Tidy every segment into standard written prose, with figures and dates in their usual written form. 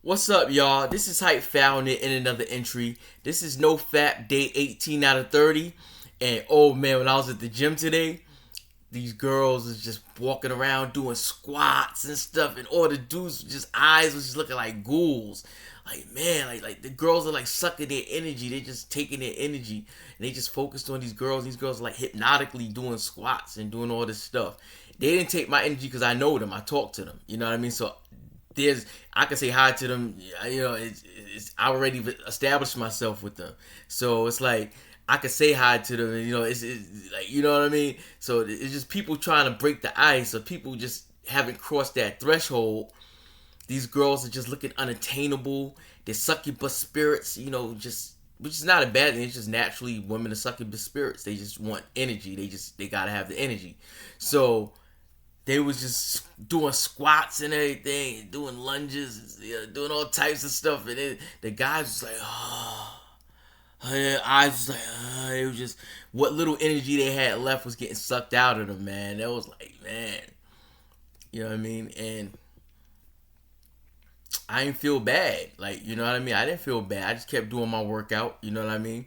What's up, y'all? This is Hype found it in another entry. This is no fap day 18 out of 30. And oh man, when I was at the gym today, these girls was just walking around doing squats and stuff, and all the dudes just eyes was just looking like ghouls. Like man, like the girls are like sucking their energy. They just taking their energy, and they just focused on these girls. These girls are like hypnotically doing squats and doing all this stuff. They didn't take my energy because I know them. I talk to them. You know what I mean? So I can say hi to them. You know, I already established myself with them. So it's like I could say hi to them, and it's like, you know what I mean. So it's just people trying to break the ice, or people just haven't crossed that threshold. These girls are just looking unattainable. They're succubus spirits, just which is not a bad thing. It's just naturally women are succubus spirits. They just want energy. They gotta have the energy. So they was just doing squats and everything, doing lunges, doing all types of stuff, and the guys was like, oh. I was like, it was just what little energy they had left was getting sucked out of them, man. That was like, man, you know what I mean? And I didn't feel bad, like, you know what I mean? I didn't feel bad. I just kept doing my workout, you know what I mean?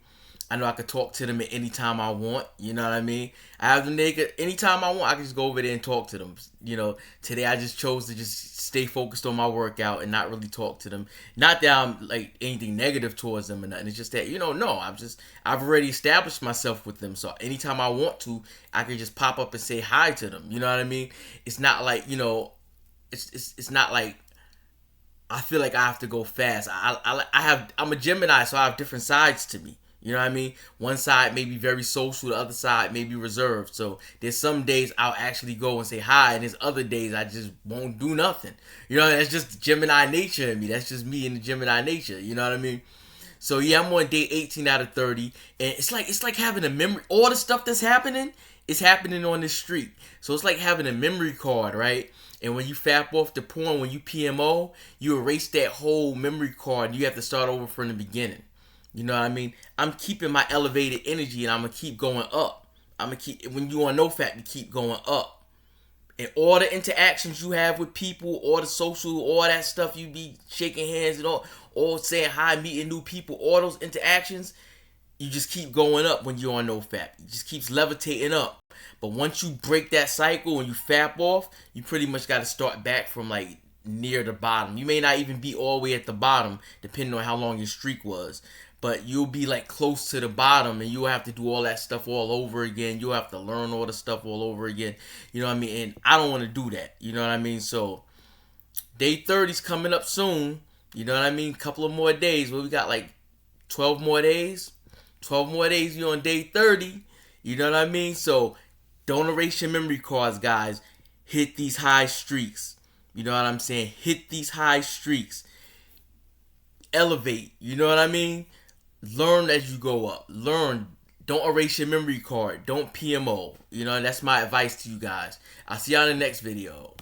I know I could talk to them at any time I want, you know what I mean? I have them naked anytime I want. I can just go over there and talk to them. Today I just chose to just stay focused on my workout and not really talk to them. Not that I'm like anything negative towards them or nothing. It's just that, no, I've already established myself with them. So anytime I want to, I can just pop up and say hi to them. You know what I mean? It's not like, it's not like I feel like I have to go fast. I'm a Gemini, so I have different sides to me. You know what I mean? One side may be very social, the other side may be reserved. So there's some days I'll actually go and say hi, and there's other days I just won't do nothing. That's just Gemini nature in me. That's just me in the Gemini nature. You know what I mean? So yeah, I'm on day 18 out of 30, and it's like having a memory. All the stuff that's happening is happening on this street. So it's like having a memory card, right? And when you fap off the porn, when you PMO, you erase that whole memory card, and you have to start over from the beginning. You know what I mean? I'm keeping my elevated energy, and I'm gonna keep going up. I'm gonna keep, when you on no fap, you keep going up. And all the interactions you have with people, all the social, all that stuff, you be shaking hands and all saying hi, meeting new people, all those interactions, you just keep going up when you're on no fap. It just keeps levitating up. But once you break that cycle and you fap off, you pretty much got to start back from like near the bottom. You may not even be all the way at the bottom, depending on how long your streak was. But you'll be like close to the bottom, and you'll have to do all that stuff all over again. You'll have to learn all the stuff all over again. You know what I mean? And I don't want to do that. You know what I mean? So day 30's coming up soon. You know what I mean? Couple of more days. Well, we got like 12 more days. 12 more days, you're on day 30. You know what I mean? So don't erase your memory cards, guys. Hit these high streaks. You know what I'm saying? Hit these high streaks. Elevate. You know what I mean? Learn as you go up. Learn. Don't erase your memory card. Don't PMO. That's my advice to you guys. I'll see y'all in the next video.